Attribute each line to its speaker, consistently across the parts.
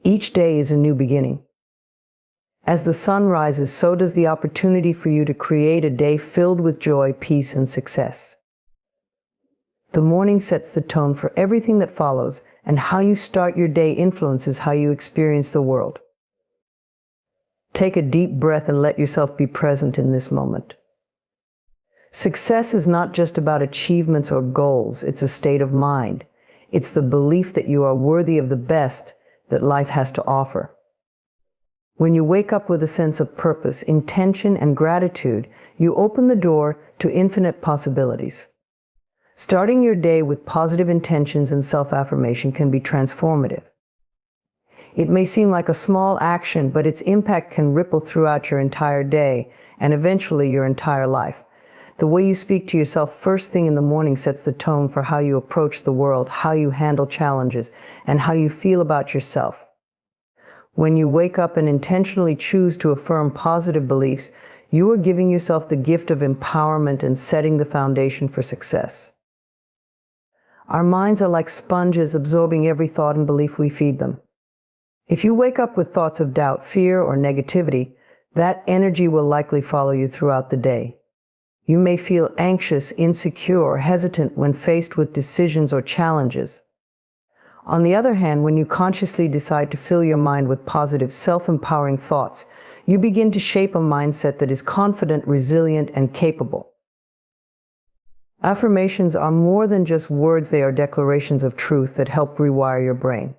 Speaker 1: Each day is a new beginning. As the sun rises, so does the opportunity for you to create a day filled with joy, peace, and success. The morning sets the tone for everything that follows, and how you start your day influences how you experience the world. Take a deep breath and let yourself be present in this moment. Success is not just about achievements or goals, it's a state of mind. It's the belief that you are worthy of the best that life has to offer. When you wake up with a sense of purpose, intention, and gratitude, you open the door to infinite possibilities. Starting your day with positive intentions and self-affirmation can be transformative. It may seem like a small action, but its impact can ripple throughout your entire day and eventually your entire life. The way you speak to yourself first thing in the morning sets the tone for how you approach the world, how you handle challenges, and how you feel about yourself. When you wake up and intentionally choose to affirm positive beliefs, you are giving yourself the gift of empowerment and setting the foundation for success. Our minds are like sponges, absorbing every thought and belief we feed them. If you wake up with thoughts of doubt, fear, or negativity, that energy will likely follow you throughout the day. You may feel anxious, insecure, or hesitant when faced with decisions or challenges. On the other hand, when you consciously decide to fill your mind with positive, self-empowering thoughts, you begin to shape a mindset that is confident, resilient, and capable. Affirmations are more than just words, they are declarations of truth that help rewire your brain.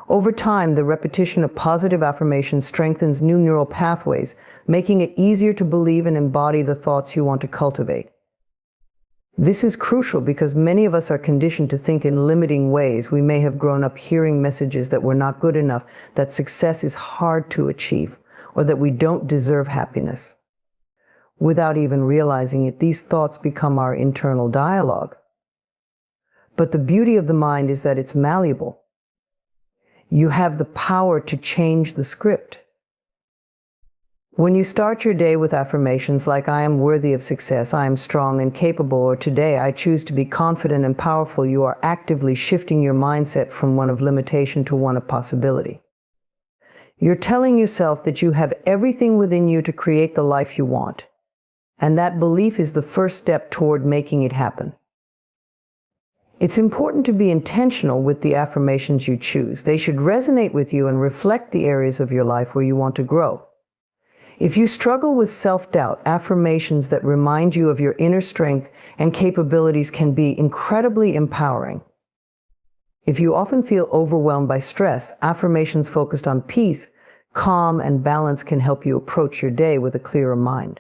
Speaker 1: Over time, the repetition of positive affirmations strengthens new neural pathways, making it easier to believe and embody the thoughts you want to cultivate. This is crucial because many of us are conditioned to think in limiting ways. We may have grown up hearing messages that we're not good enough, that success is hard to achieve, or that we don't deserve happiness. Without even realizing it, these thoughts become our internal dialogue. But the beauty of the mind is that it's malleable. You have the power to change the script. When you start your day with affirmations like "I am worthy of success," "I am strong and capable," or "Today I choose to be confident and powerful," you are actively shifting your mindset from one of limitation to one of possibility. You're telling yourself that you have everything within you to create the life you want, and that belief is the first step toward making it happen. It's important to be intentional with the affirmations you choose. They should resonate with you and reflect the areas of your life where you want to grow. If you struggle with self-doubt, affirmations that remind you of your inner strength and capabilities can be incredibly empowering. If you often feel overwhelmed by stress, affirmations focused on peace, calm, and balance can help you approach your day with a clearer mind.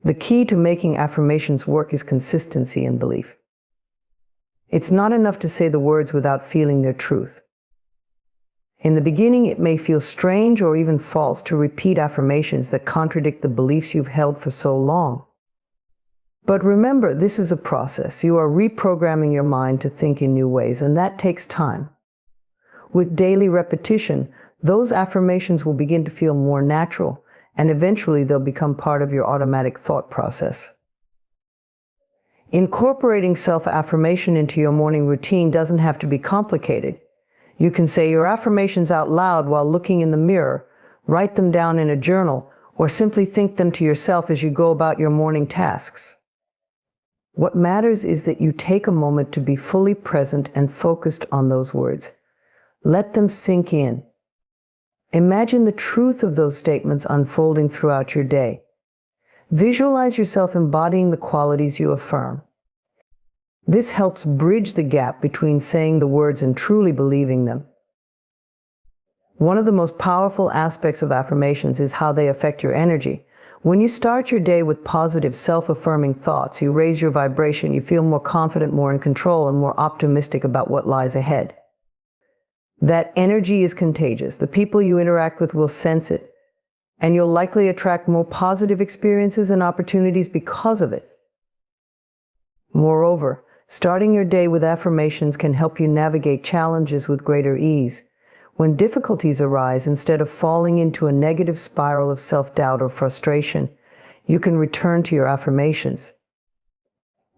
Speaker 1: The key to making affirmations work is consistency and belief. It's not enough to say the words without feeling their truth. In the beginning, it may feel strange or even false to repeat affirmations that contradict the beliefs you've held for so long. But remember, this is a process. You are reprogramming your mind to think in new ways, and that takes time. With daily repetition, those affirmations will begin to feel more natural, and eventually they'll become part of your automatic thought process. Incorporating self-affirmation into your morning routine doesn't have to be complicated. You can say your affirmations out loud while looking in the mirror, write them down in a journal, or simply think them to yourself as you go about your morning tasks. What matters is that you take a moment to be fully present and focused on those words. Let them sink in. Imagine the truth of those statements unfolding throughout your day. Visualize yourself embodying the qualities you affirm. This helps bridge the gap between saying the words and truly believing them. One of the most powerful aspects of affirmations is how they affect your energy. When you start your day with positive, self-affirming thoughts, you raise your vibration, you feel more confident, more in control, and more optimistic about what lies ahead. That energy is contagious. The people you interact with will sense it, and you'll likely attract more positive experiences and opportunities because of it. Moreover, starting your day with affirmations can help you navigate challenges with greater ease. When difficulties arise, instead of falling into a negative spiral of self-doubt or frustration, you can return to your affirmations.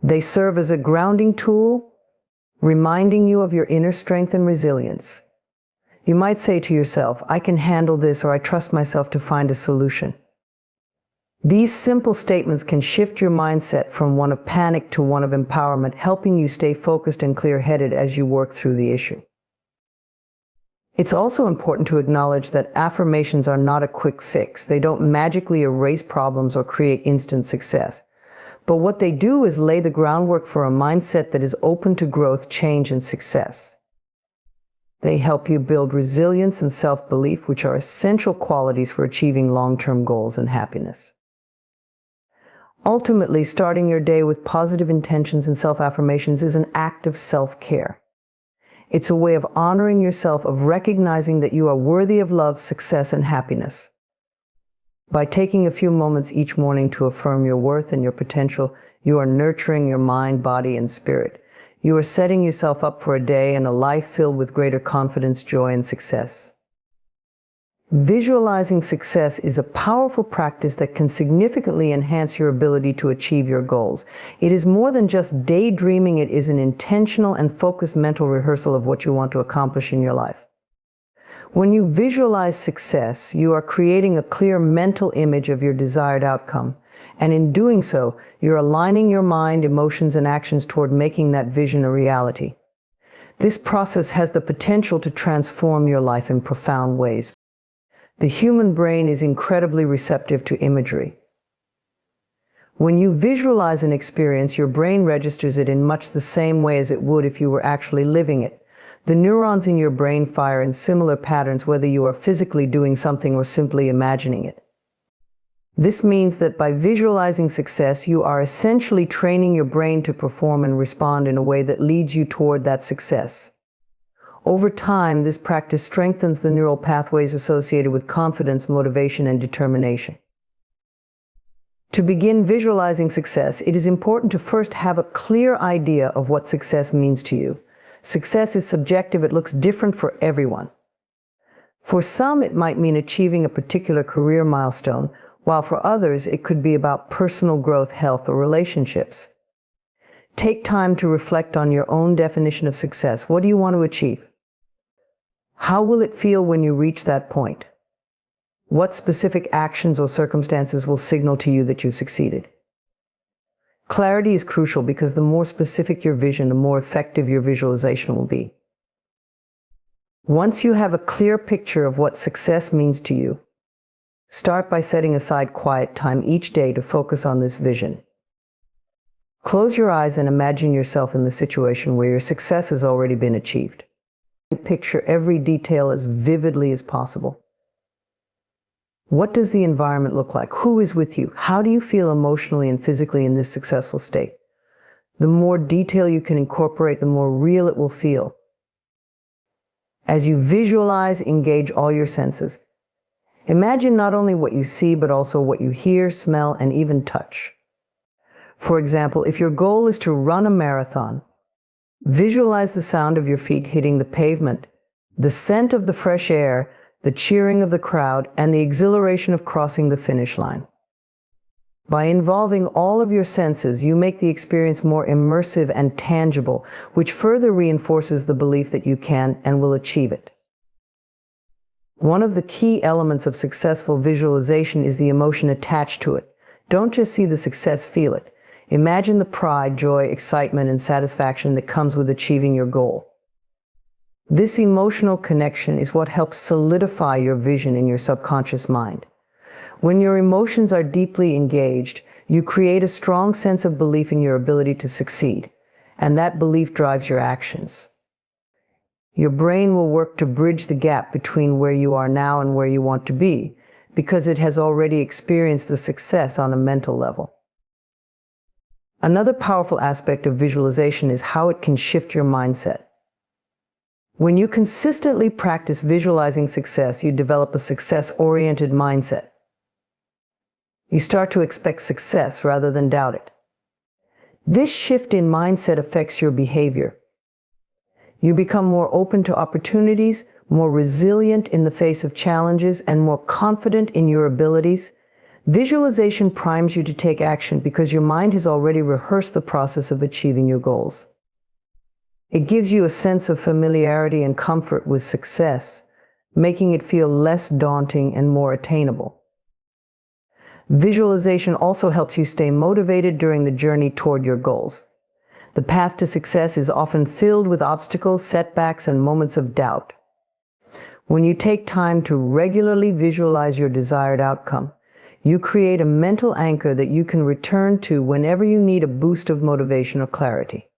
Speaker 1: They serve as a grounding tool, reminding you of your inner strength and resilience. You might say to yourself, "I can handle this," or "I trust myself to find a solution." These simple statements can shift your mindset from one of panic to one of empowerment, helping you stay focused and clear-headed as you work through the issue. It's also important to acknowledge that affirmations are not a quick fix. They don't magically erase problems or create instant success. But what they do is lay the groundwork for a mindset that is open to growth, change, and success. They help you build resilience and self-belief, which are essential qualities for achieving long-term goals and happiness. Ultimately, starting your day with positive intentions and self-affirmations is an act of self-care. It's a way of honoring yourself, of recognizing that you are worthy of love, success, and happiness. By taking a few moments each morning to affirm your worth and your potential, you are nurturing your mind, body, and spirit. You are setting yourself up for a day and a life filled with greater confidence, joy, and success. Visualizing success is a powerful practice that can significantly enhance your ability to achieve your goals. It is more than just daydreaming. It is an intentional and focused mental rehearsal of what you want to accomplish in your life. When you visualize success, you are creating a clear mental image of your desired outcome. And in doing so, you're aligning your mind, emotions, and actions toward making that vision a reality. This process has the potential to transform your life in profound ways. The human brain is incredibly receptive to imagery. When you visualize an experience, your brain registers it in much the same way as it would if you were actually living it. The neurons in your brain fire in similar patterns whether you are physically doing something or simply imagining it. This means that by visualizing success, you are essentially training your brain to perform and respond in a way that leads you toward that success. Over time, this practice strengthens the neural pathways associated with confidence, motivation, and determination. To begin visualizing success, it is important to first have a clear idea of what success means to you. Success is subjective. It looks different for everyone. For some, it might mean achieving a particular career milestone, while for others, it could be about personal growth, health, or relationships. Take time to reflect on your own definition of success. What do you want to achieve? How will it feel when you reach that point? What specific actions or circumstances will signal to you that you've succeeded? Clarity is crucial because the more specific your vision, the more effective your visualization will be. Once you have a clear picture of what success means to you, start by setting aside quiet time each day to focus on this vision. Close your eyes and imagine yourself in the situation where your success has already been achieved. Picture every detail as vividly as possible. What does the environment look like? Who is with you? How do you feel emotionally and physically in this successful state? The more detail you can incorporate, the more real it will feel. As you visualize, engage all your senses. Imagine not only what you see, but also what you hear, smell, and even touch. For example, if your goal is to run a marathon, visualize the sound of your feet hitting the pavement, the scent of the fresh air, the cheering of the crowd, and the exhilaration of crossing the finish line. By involving all of your senses, you make the experience more immersive and tangible, which further reinforces the belief that you can and will achieve it. One of the key elements of successful visualization is the emotion attached to it. Don't just see the success, feel it. Imagine the pride, joy, excitement, and satisfaction that comes with achieving your goal. This emotional connection is what helps solidify your vision in your subconscious mind. When your emotions are deeply engaged, you create a strong sense of belief in your ability to succeed, and that belief drives your actions. Your brain will work to bridge the gap between where you are now and where you want to be, because it has already experienced the success on a mental level. Another powerful aspect of visualization is how it can shift your mindset. When you consistently practice visualizing success, you develop a success-oriented mindset. You start to expect success rather than doubt it. This shift in mindset affects your behavior. You become more open to opportunities, more resilient in the face of challenges, and more confident in your abilities. Visualization primes you to take action because your mind has already rehearsed the process of achieving your goals. It gives you a sense of familiarity and comfort with success, making it feel less daunting and more attainable. Visualization also helps you stay motivated during the journey toward your goals. The path to success is often filled with obstacles, setbacks, and moments of doubt. When you take time to regularly visualize your desired outcome, you create a mental anchor that you can return to whenever you need a boost of motivation or clarity.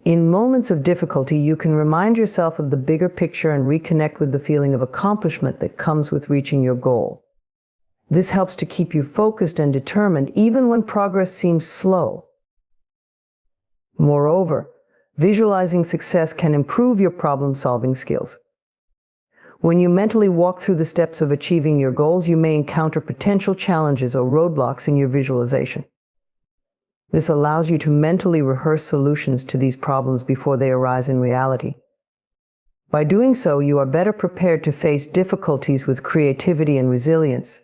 Speaker 1: In moments of difficulty, you can remind yourself of the bigger picture and reconnect with the feeling of accomplishment that comes with reaching your goal. This helps to keep you focused and determined even when progress seems slow. Moreover, visualizing success can improve your problem-solving skills. When you mentally walk through the steps of achieving your goals, you may encounter potential challenges or roadblocks in your visualization. This allows you to mentally rehearse solutions to these problems before they arise in reality. By doing so, you are better prepared to face difficulties with creativity and resilience.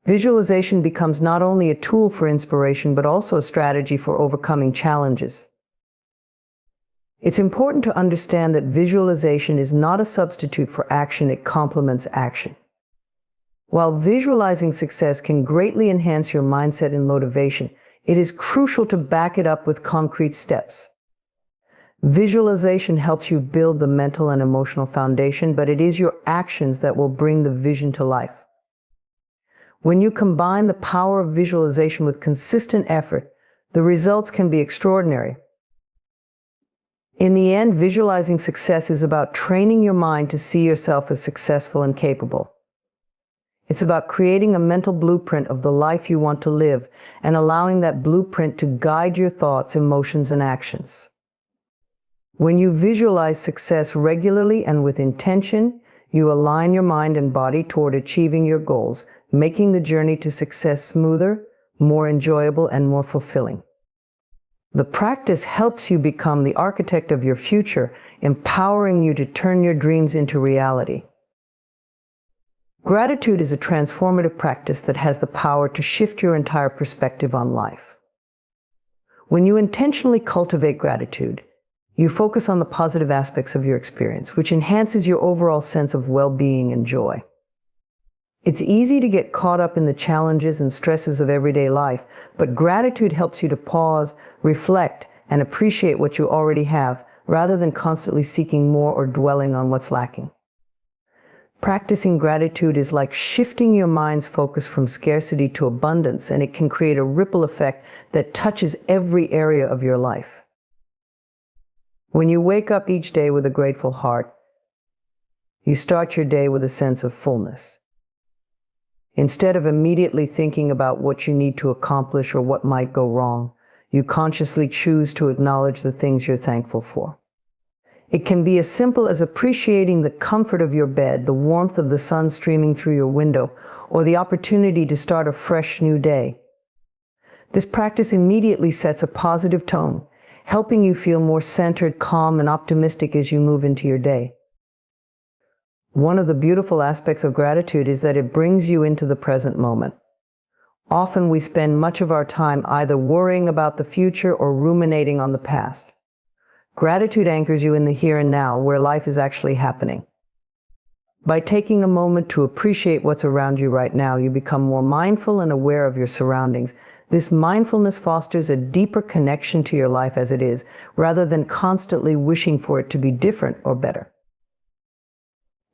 Speaker 1: Visualization becomes not only a tool for inspiration, but also a strategy for overcoming challenges. It's important to understand that visualization is not a substitute for action, it complements action. While visualizing success can greatly enhance your mindset and motivation, it is crucial to back it up with concrete steps. Visualization helps you build the mental and emotional foundation, but it is your actions that will bring the vision to life. When you combine the power of visualization with consistent effort, the results can be extraordinary. In the end, visualizing success is about training your mind to see yourself as successful and capable. It's about creating a mental blueprint of the life you want to live and allowing that blueprint to guide your thoughts, emotions, and actions. When you visualize success regularly and with intention, you align your mind and body toward achieving your goals, making the journey to success smoother, more enjoyable, and more fulfilling. The practice helps you become the architect of your future, empowering you to turn your dreams into reality. Gratitude is a transformative practice that has the power to shift your entire perspective on life. When you intentionally cultivate gratitude, you focus on the positive aspects of your experience, which enhances your overall sense of well-being and joy. It's easy to get caught up in the challenges and stresses of everyday life, but gratitude helps you to pause, reflect, and appreciate what you already have, rather than constantly seeking more or dwelling on what's lacking. Practicing gratitude is like shifting your mind's focus from scarcity to abundance, and it can create a ripple effect that touches every area of your life. When you wake up each day with a grateful heart, you start your day with a sense of fullness. Instead of immediately thinking about what you need to accomplish or what might go wrong, you consciously choose to acknowledge the things you're thankful for. It can be as simple as appreciating the comfort of your bed, the warmth of the sun streaming through your window, or the opportunity to start a fresh new day. This practice immediately sets a positive tone, helping you feel more centered, calm, and optimistic as you move into your day. One of the beautiful aspects of gratitude is that it brings you into the present moment. Often we spend much of our time either worrying about the future or ruminating on the past. Gratitude anchors you in the here and now, where life is actually happening. By taking a moment to appreciate what's around you right now, you become more mindful and aware of your surroundings. This mindfulness fosters a deeper connection to your life as it is, rather than constantly wishing for it to be different or better.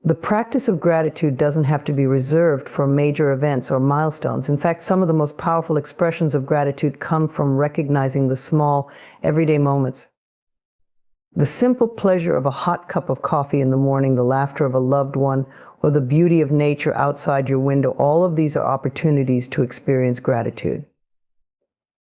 Speaker 1: The practice of gratitude doesn't have to be reserved for major events or milestones. In fact, some of the most powerful expressions of gratitude come from recognizing the small, everyday moments. The simple pleasure of a hot cup of coffee in the morning, the laughter of a loved one, or the beauty of nature outside your window, all of these are opportunities to experience gratitude.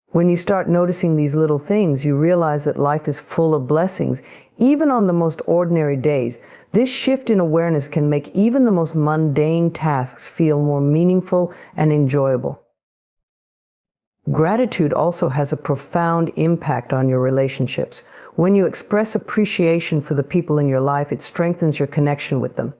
Speaker 1: When you start noticing these little things, you realize that life is full of blessings, even on the most ordinary days. This shift in awareness can make even the most mundane tasks feel more meaningful and enjoyable. Gratitude also has a profound impact on your relationships. When you express appreciation for the people in your life, it strengthens your connection with them.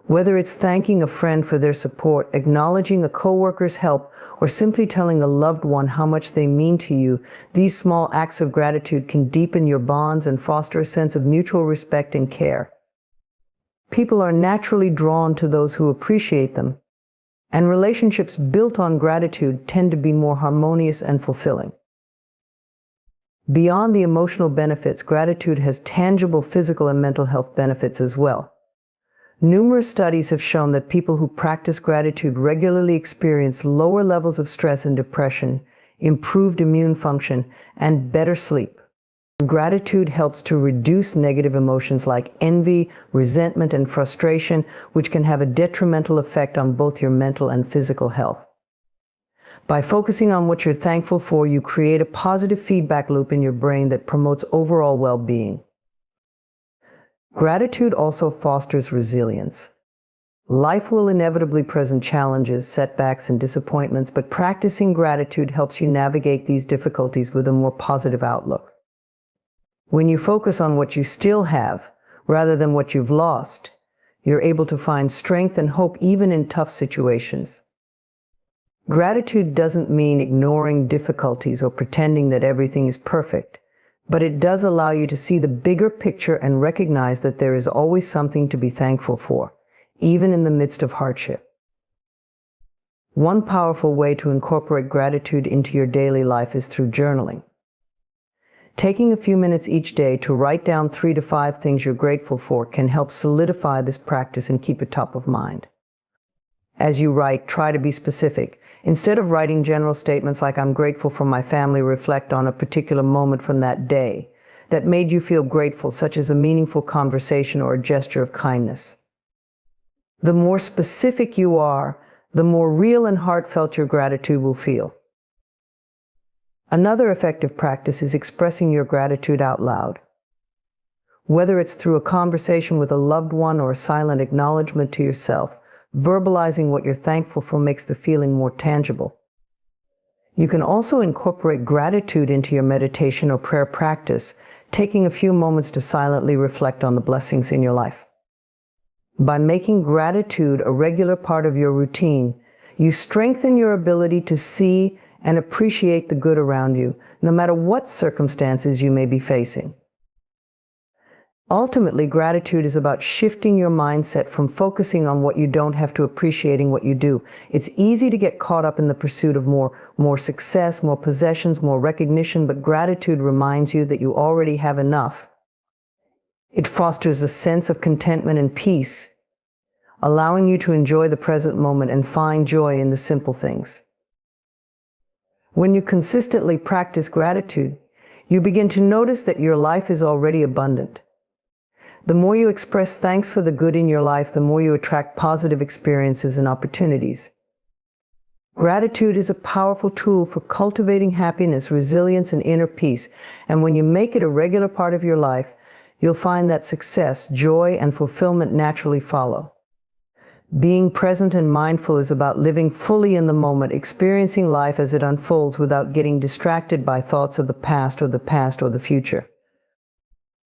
Speaker 1: Whether it's thanking a friend for their support, acknowledging a coworker's help, or simply telling a loved one how much they mean to you, these small acts of gratitude can deepen your bonds and foster a sense of mutual respect and care. People are naturally drawn to those who appreciate them, and relationships built on gratitude tend to be more harmonious and fulfilling. Beyond the emotional benefits, gratitude has tangible physical and mental health benefits as well. Numerous studies have shown that people who practice gratitude regularly experience lower levels of stress and depression, improved immune function, and better sleep. Gratitude helps to reduce negative emotions like envy, resentment, and frustration, which can have a detrimental effect on both your mental and physical health. By focusing on what you're thankful for, you create a positive feedback loop in your brain that promotes overall well-being. Gratitude also fosters resilience. Life will inevitably present challenges, setbacks, and disappointments, but practicing gratitude helps you navigate these difficulties with a more positive outlook. When you focus on what you still have, rather than what you've lost, you're able to find strength and hope even in tough situations. Gratitude doesn't mean ignoring difficulties or pretending that everything is perfect, but it does allow you to see the bigger picture and recognize that there is always something to be thankful for, even in the midst of hardship. One powerful way to incorporate gratitude into your daily life is through journaling. Taking a few minutes each day to write down 3 to 5 things you're grateful for can help solidify this practice and keep it top of mind. As you write, try to be specific. Instead of writing general statements like "I'm grateful for my family," reflect on a particular moment from that day that made you feel grateful, such as a meaningful conversation or a gesture of kindness. The more specific you are, the more real and heartfelt your gratitude will feel. Another effective practice is expressing your gratitude out loud. Whether it's through a conversation with a loved one or a silent acknowledgement to yourself, verbalizing what you're thankful for makes the feeling more tangible. You can also incorporate gratitude into your meditation or prayer practice, taking a few moments to silently reflect on the blessings in your life. By making gratitude a regular part of your routine, you strengthen your ability to see and appreciate the good around you, no matter what circumstances you may be facing. Ultimately, gratitude is about shifting your mindset from focusing on what you don't have to appreciating what you do. It's easy to get caught up in the pursuit of more success, more possessions, more recognition, but gratitude reminds you that you already have enough. It fosters a sense of contentment and peace, allowing you to enjoy the present moment and find joy in the simple things. When you consistently practice gratitude, you begin to notice that your life is already abundant. The more you express thanks for the good in your life, the more you attract positive experiences and opportunities. Gratitude is a powerful tool for cultivating happiness, resilience, and inner peace. And when you make it a regular part of your life, you'll find that success, joy, and fulfillment naturally follow. Being present and mindful is about living fully in the moment, experiencing life as it unfolds without getting distracted by thoughts of the past or the future.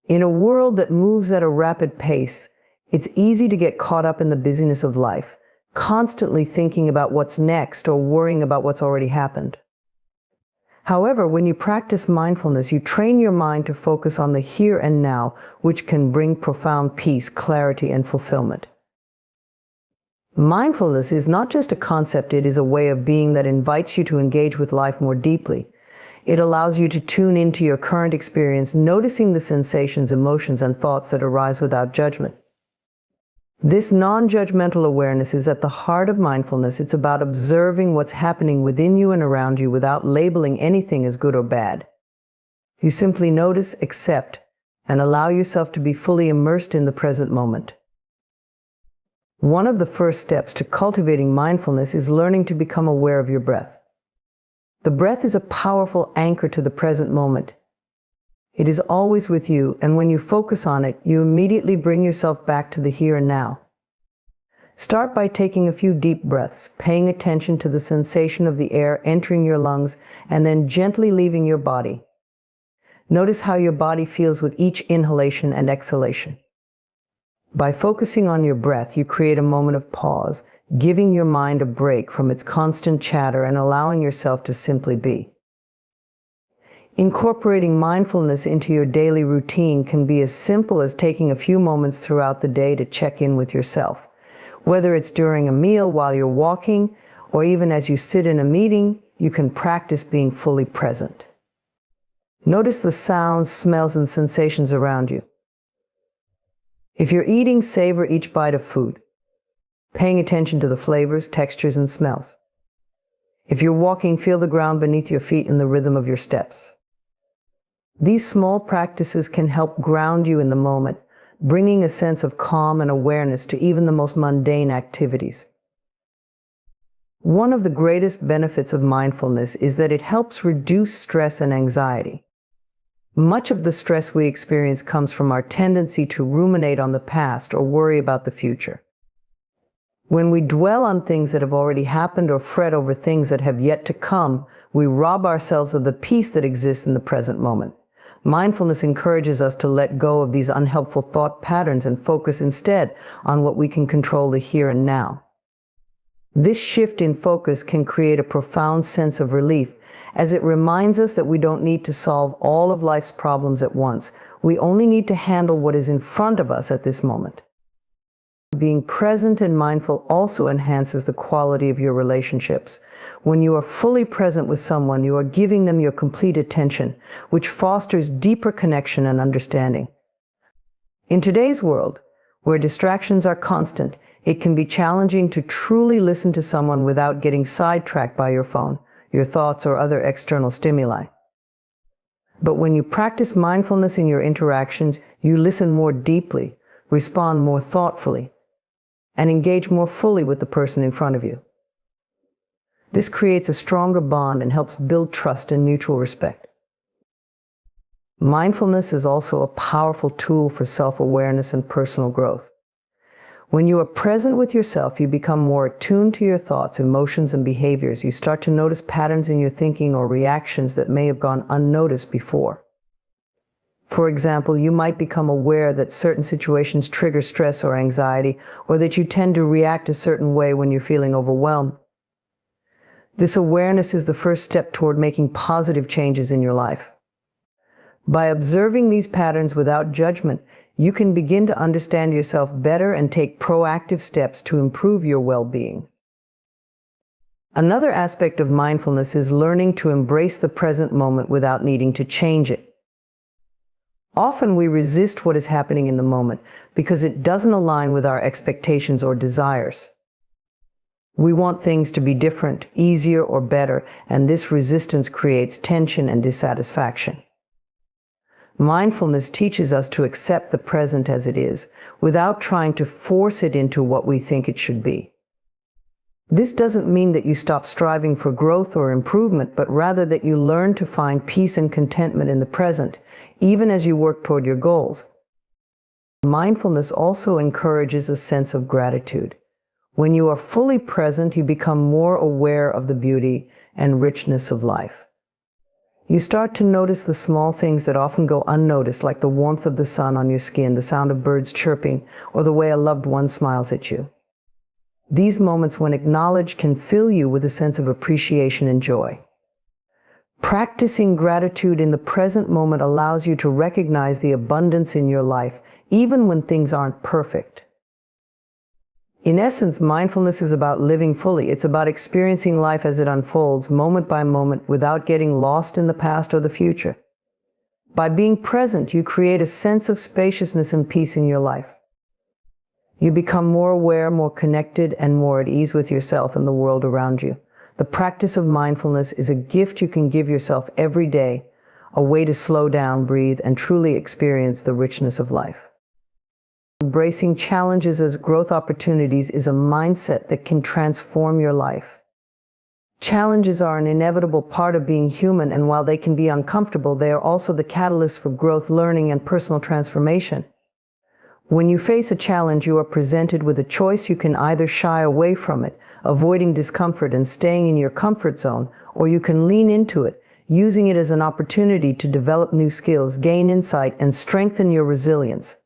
Speaker 1: In a world that moves at a rapid pace, it's easy to get caught up in the busyness of life, constantly thinking about what's next or worrying about what's already happened. However, when you practice mindfulness, you train your mind to focus on the here and now, which can bring profound peace, clarity, and fulfillment. Mindfulness is not just a concept, it is a way of being that invites you to engage with life more deeply. It allows you to tune into your current experience, noticing the sensations, emotions, and thoughts that arise without judgment. This non-judgmental awareness is at the heart of mindfulness. It's about observing what's happening within you and around you without labeling anything as good or bad. You simply notice, accept, and allow yourself to be fully immersed in the present moment. One of the first steps to cultivating mindfulness is learning to become aware of your breath. The breath is a powerful anchor to the present moment. It is always with you, and when you focus on it, you immediately bring yourself back to the here and now. Start by taking a few deep breaths, paying attention to the sensation of the air entering your lungs and then gently leaving your body. Notice how your body feels with each inhalation and exhalation. By focusing on your breath, you create a moment of pause, giving your mind a break from its constant chatter and allowing yourself to simply be. Incorporating mindfulness into your daily routine can be as simple as taking a few moments throughout the day to check in with yourself. Whether it's during a meal, while you're walking, or even as you sit in a meeting, you can practice being fully present. Notice the sounds, smells, and sensations around you. If you're eating, savor each bite of food, paying attention to the flavors, textures, and smells. If you're walking, feel the ground beneath your feet and the rhythm of your steps. These small practices can help ground you in the moment, bringing a sense of calm and awareness to even the most mundane activities. One of the greatest benefits of mindfulness is that it helps reduce stress and anxiety. Much of the stress we experience comes from our tendency to ruminate on the past or worry about the future. When we dwell on things that have already happened or fret over things that have yet to come, we rob ourselves of the peace that exists in the present moment. Mindfulness encourages us to let go of these unhelpful thought patterns and focus instead on what we can control, the here and now. This shift in focus can create a profound sense of relief, as it reminds us that we don't need to solve all of life's problems at once. We only need to handle what is in front of us at this moment. Being present and mindful also enhances the quality of your relationships. When you are fully present with someone, you are giving them your complete attention, which fosters deeper connection and understanding. In today's world, where distractions are constant, it can be challenging to truly listen to someone without getting sidetracked by your phone, your thoughts, or other external stimuli. But when you practice mindfulness in your interactions, you listen more deeply, respond more thoughtfully, and engage more fully with the person in front of you. This creates a stronger bond and helps build trust and mutual respect. Mindfulness is also a powerful tool for self-awareness and personal growth. When you are present with yourself, you become more attuned to your thoughts, emotions, and behaviors. You start to notice patterns in your thinking or reactions that may have gone unnoticed before. For example, you might become aware that certain situations trigger stress or anxiety, or that you tend to react a certain way when you're feeling overwhelmed. This awareness is the first step toward making positive changes in your life. By observing these patterns without judgment, you can begin to understand yourself better and take proactive steps to improve your well-being. Another aspect of mindfulness is learning to embrace the present moment without needing to change it. Often we resist what is happening in the moment because it doesn't align with our expectations or desires. We want things to be different, easier, or better, and this resistance creates tension and dissatisfaction. Mindfulness teaches us to accept the present as it is, without trying to force it into what we think it should be. This doesn't mean that you stop striving for growth or improvement, but rather that you learn to find peace and contentment in the present, even as you work toward your goals. Mindfulness also encourages a sense of gratitude. When you are fully present, you become more aware of the beauty and richness of life. You start to notice the small things that often go unnoticed, like the warmth of the sun on your skin, the sound of birds chirping, or the way a loved one smiles at you. These moments, when acknowledged, can fill you with a sense of appreciation and joy. Practicing gratitude in the present moment allows you to recognize the abundance in your life, even when things aren't perfect. In essence, mindfulness is about living fully. It's about experiencing life as it unfolds, moment by moment, without getting lost in the past or the future. By being present, you create a sense of spaciousness and peace in your life. You become more aware, more connected, and more at ease with yourself and the world around you. The practice of mindfulness is a gift you can give yourself every day, a way to slow down, breathe, and truly experience the richness of life. Embracing challenges as growth opportunities is a mindset that can transform your life. Challenges are an inevitable part of being human, and while they can be uncomfortable, they are also the catalyst for growth, learning, and personal transformation. When you face a challenge, you are presented with a choice. You can either shy away from it, avoiding discomfort and staying in your comfort zone, or you can lean into it, using it as an opportunity to develop new skills, gain insight, and strengthen your resilience.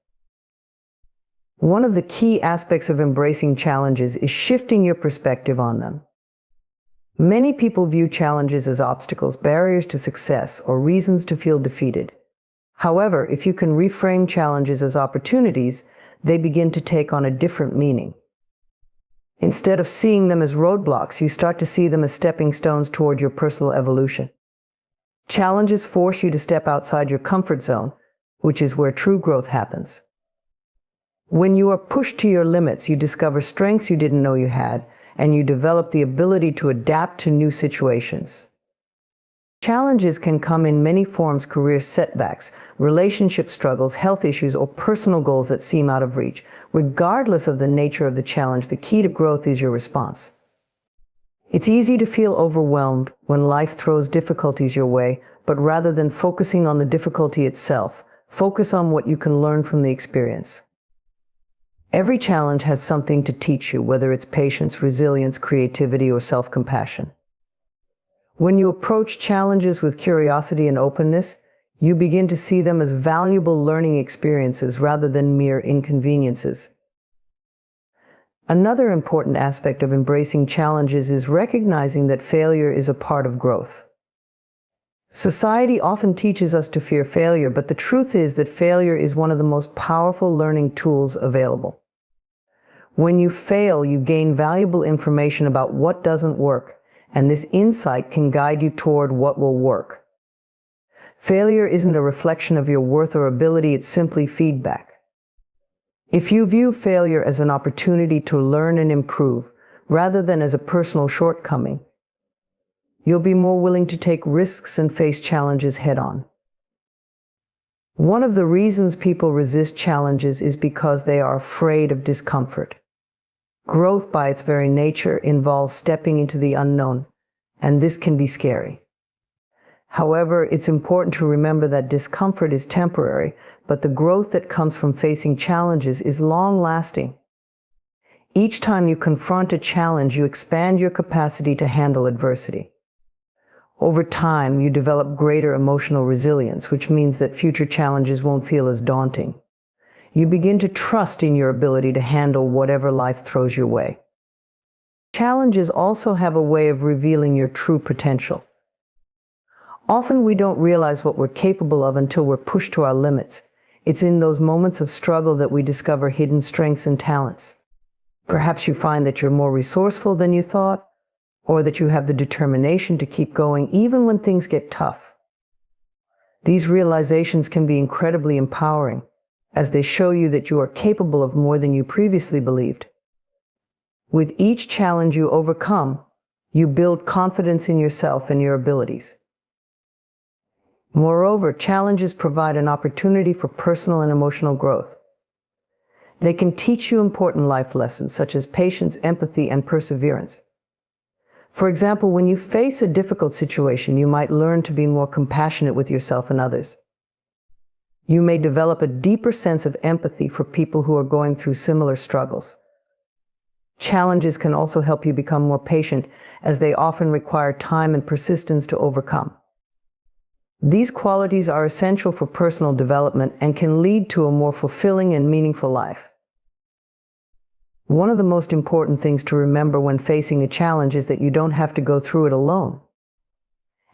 Speaker 1: One of the key aspects of embracing challenges is shifting your perspective on them. Many people view challenges as obstacles, barriers to success, or reasons to feel defeated. However, if you can reframe challenges as opportunities, they begin to take on a different meaning. Instead of seeing them as roadblocks, you start to see them as stepping stones toward your personal evolution. Challenges force you to step outside your comfort zone, which is where true growth happens. When you are pushed to your limits, you discover strengths you didn't know you had, and you develop the ability to adapt to new situations. Challenges can come in many forms: career setbacks, relationship struggles, health issues, or personal goals that seem out of reach. Regardless of the nature of the challenge, the key to growth is your response. It's easy to feel overwhelmed when life throws difficulties your way, but rather than focusing on the difficulty itself, focus on what you can learn from the experience. Every challenge has something to teach you, whether it's patience, resilience, creativity, or self-compassion. When you approach challenges with curiosity and openness, you begin to see them as valuable learning experiences rather than mere inconveniences. Another important aspect of embracing challenges is recognizing that failure is a part of growth. Society often teaches us to fear failure, but the truth is that failure is one of the most powerful learning tools available. When you fail, you gain valuable information about what doesn't work, and this insight can guide you toward what will work. Failure isn't a reflection of your worth or ability, it's simply feedback. If you view failure as an opportunity to learn and improve, rather than as a personal shortcoming, you'll be more willing to take risks and face challenges head-on. One of the reasons people resist challenges is because they are afraid of discomfort. Growth, by its very nature, involves stepping into the unknown, and this can be scary. However, it's important to remember that discomfort is temporary, but the growth that comes from facing challenges is long-lasting. Each time you confront a challenge, you expand your capacity to handle adversity. Over time, you develop greater emotional resilience, which means that future challenges won't feel as daunting. You begin to trust in your ability to handle whatever life throws your way. Challenges also have a way of revealing your true potential. Often we don't realize what we're capable of until we're pushed to our limits. It's in those moments of struggle that we discover hidden strengths and talents. Perhaps you find that you're more resourceful than you thought, or that you have the determination to keep going even when things get tough. These realizations can be incredibly empowering, as they show you that you are capable of more than you previously believed. With each challenge you overcome, you build confidence in yourself and your abilities. Moreover, challenges provide an opportunity for personal and emotional growth. They can teach you important life lessons such as patience, empathy, and perseverance. For example, when you face a difficult situation, you might learn to be more compassionate with yourself and others. You may develop a deeper sense of empathy for people who are going through similar struggles. Challenges can also help you become more patient, as they often require time and persistence to overcome. These qualities are essential for personal development and can lead to a more fulfilling and meaningful life. One of the most important things to remember when facing a challenge is that you don't have to go through it alone.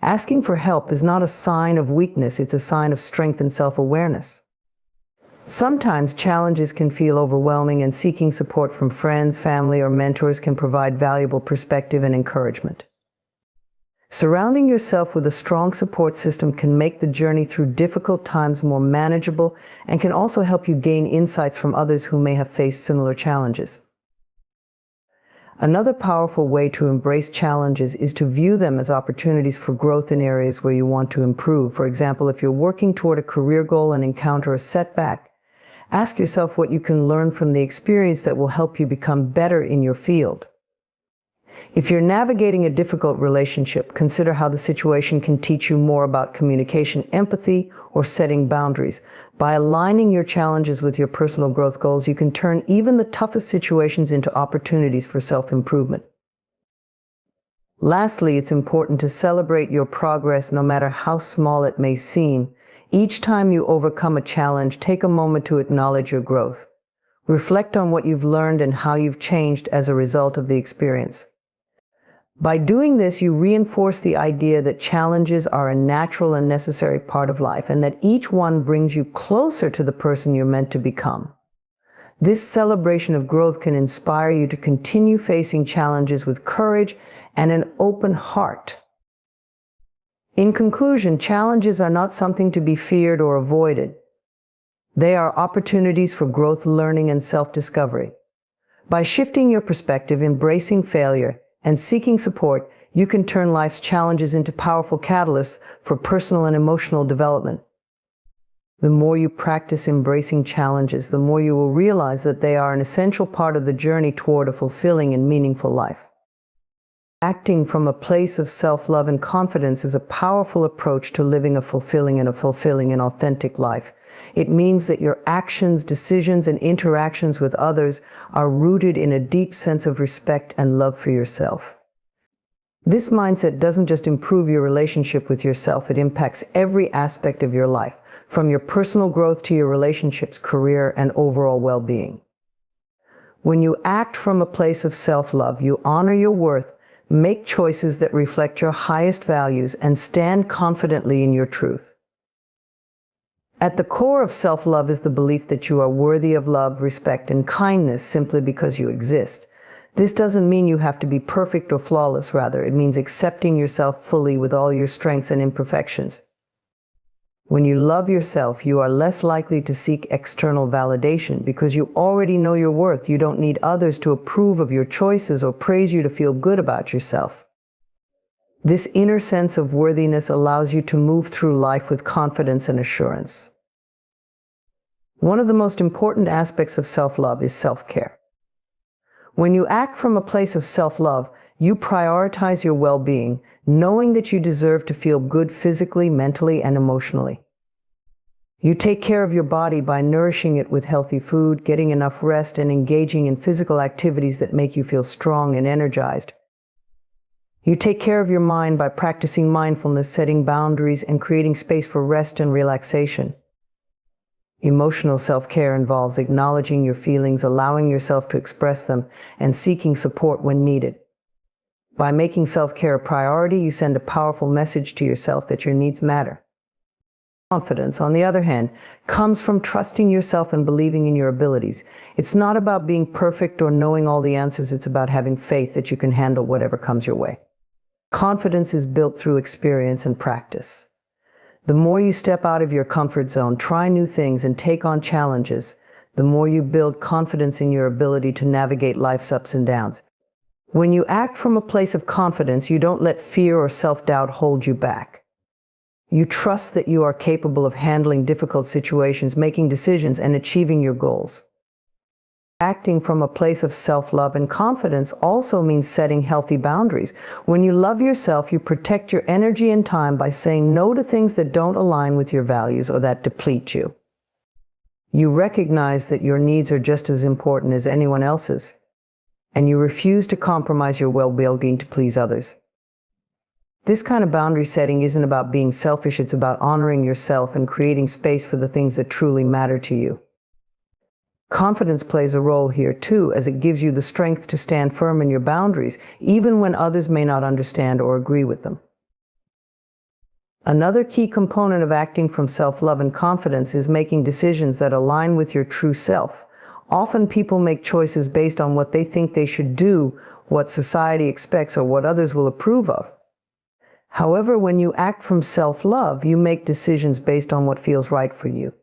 Speaker 1: Asking for help is not a sign of weakness, it's a sign of strength and self-awareness. Sometimes challenges can feel overwhelming, and seeking support from friends, family, or mentors can provide valuable perspective and encouragement. Surrounding yourself with a strong support system can make the journey through difficult times more manageable and can also help you gain insights from others who may have faced similar challenges. Another powerful way to embrace challenges is to view them as opportunities for growth in areas where you want to improve. For example, if you're working toward a career goal and encounter a setback, ask yourself what you can learn from the experience that will help you become better in your field. If you're navigating a difficult relationship, consider how the situation can teach you more about communication, empathy, or setting boundaries. By aligning your challenges with your personal growth goals, you can turn even the toughest situations into opportunities for self-improvement. Lastly, it's important to celebrate your progress, no matter how small it may seem. Each time you overcome a challenge, take a moment to acknowledge your growth. Reflect on what you've learned and how you've changed as a result of the experience. By doing this, you reinforce the idea that challenges are a natural and necessary part of life, and that each one brings you closer to the person you're meant to become. This celebration of growth can inspire you to continue facing challenges with courage and an open heart. In conclusion, challenges are not something to be feared or avoided. They are opportunities for growth, learning, and self-discovery. By shifting your perspective, embracing failure, and seeking support, you can turn life's challenges into powerful catalysts for personal and emotional development. The more you practice embracing challenges, the more you will realize that they are an essential part of the journey toward a fulfilling and meaningful life. Acting from a place of self-love and confidence is a powerful approach to living a fulfilling and authentic life. It means that your actions, decisions, and interactions with others are rooted in a deep sense of respect and love for yourself. This mindset doesn't just improve your relationship with yourself, it impacts every aspect of your life, from your personal growth to your relationships, career, and overall well-being. When you act from a place of self-love, you honor your worth, make choices that reflect your highest values, and stand confidently in your truth. At the core of self-love is the belief that you are worthy of love, respect, and kindness simply because you exist. This doesn't mean you have to be perfect or flawless. Rather, it means accepting yourself fully with all your strengths and imperfections. When you love yourself, you are less likely to seek external validation because you already know your worth. You don't need others to approve of your choices or praise you to feel good about yourself. This inner sense of worthiness allows you to move through life with confidence and assurance. One of the most important aspects of self-love is self-care. When you act from a place of self-love, you prioritize your well-being, knowing that you deserve to feel good physically, mentally, and emotionally. You take care of your body by nourishing it with healthy food, getting enough rest, and engaging in physical activities that make you feel strong and energized. You take care of your mind by practicing mindfulness, setting boundaries, and creating space for rest and relaxation. Emotional self-care involves acknowledging your feelings, allowing yourself to express them, and seeking support when needed. By making self-care a priority, you send a powerful message to yourself that your needs matter. Confidence, on the other hand, comes from trusting yourself and believing in your abilities. It's not about being perfect or knowing all the answers. It's about having faith that you can handle whatever comes your way. Confidence is built through experience and practice. The more you step out of your comfort zone, try new things, and take on challenges, the more you build confidence in your ability to navigate life's ups and downs. When you act from a place of confidence, you don't let fear or self-doubt hold you back. You trust that you are capable of handling difficult situations, making decisions, and achieving your goals. Acting from a place of self-love and confidence also means setting healthy boundaries. When you love yourself, you protect your energy and time by saying no to things that don't align with your values or that deplete you. You recognize that your needs are just as important as anyone else's, and you refuse to compromise your well-being to please others. This kind of boundary setting isn't about being selfish, it's about honoring yourself and creating space for the things that truly matter to you. Confidence plays a role here too, as it gives you the strength to stand firm in your boundaries, even when others may not understand or agree with them. Another key component of acting from self-love and confidence is making decisions that align with your true self. Often people make choices based on what they think they should do, what society expects, or what others will approve of. However, when you act from self-love, you make decisions based on what feels right for you.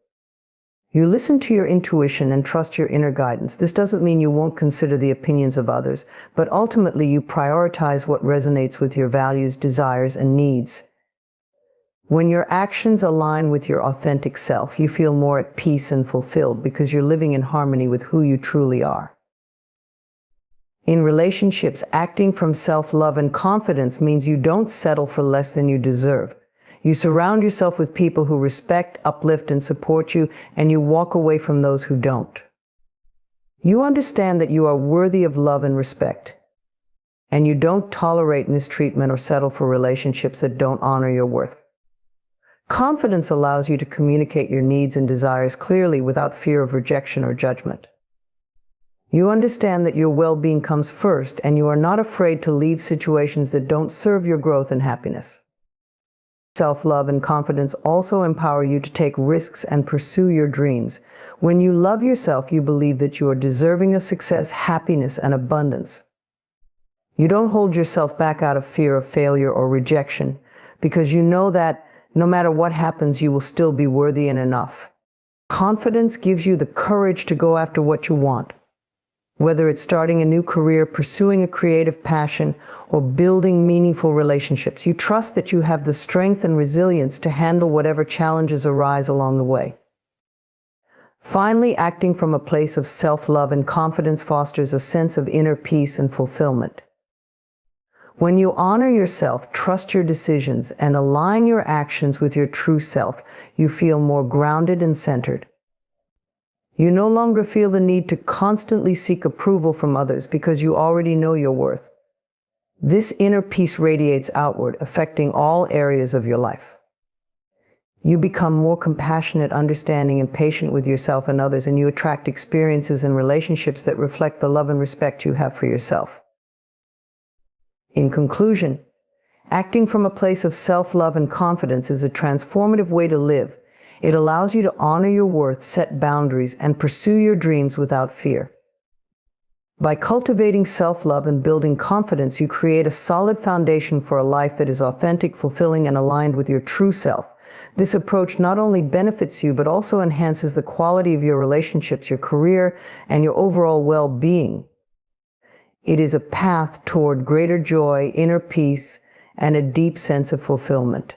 Speaker 1: You listen to your intuition and trust your inner guidance. This doesn't mean you won't consider the opinions of others, but ultimately you prioritize what resonates with your values, desires, and needs. When your actions align with your authentic self, you feel more at peace and fulfilled because you're living in harmony with who you truly are. In relationships, acting from self-love and confidence means you don't settle for less than you deserve. You surround yourself with people who respect, uplift, and support you, and you walk away from those who don't. You understand that you are worthy of love and respect, and you don't tolerate mistreatment or settle for relationships that don't honor your worth. Confidence allows you to communicate your needs and desires clearly without fear of rejection or judgment. You understand that your well-being comes first, and you are not afraid to leave situations that don't serve your growth and happiness. Self-love and confidence also empower you to take risks and pursue your dreams. When you love yourself, you believe that you are deserving of success, happiness, and abundance. You don't hold yourself back out of fear of failure or rejection, because you know that no matter what happens, you will still be worthy and enough. Confidence gives you the courage to go after what you want. Whether it's starting a new career, pursuing a creative passion, or building meaningful relationships, you trust that you have the strength and resilience to handle whatever challenges arise along the way. Finally, acting from a place of self-love and confidence fosters a sense of inner peace and fulfillment. When you honor yourself, trust your decisions, and align your actions with your true self, you feel more grounded and centered. You no longer feel the need to constantly seek approval from others because you already know your worth. This inner peace radiates outward, affecting all areas of your life. You become more compassionate, understanding, and patient with yourself and others, and you attract experiences and relationships that reflect the love and respect you have for yourself. In conclusion, acting from a place of self-love and confidence is a transformative way to live. It allows you to honor your worth, set boundaries, and pursue your dreams without fear. By cultivating self-love and building confidence, you create a solid foundation for a life that is authentic, fulfilling, and aligned with your true self. This approach not only benefits you, but also enhances the quality of your relationships, your career, and your overall well-being. It is a path toward greater joy, inner peace, and a deep sense of fulfillment.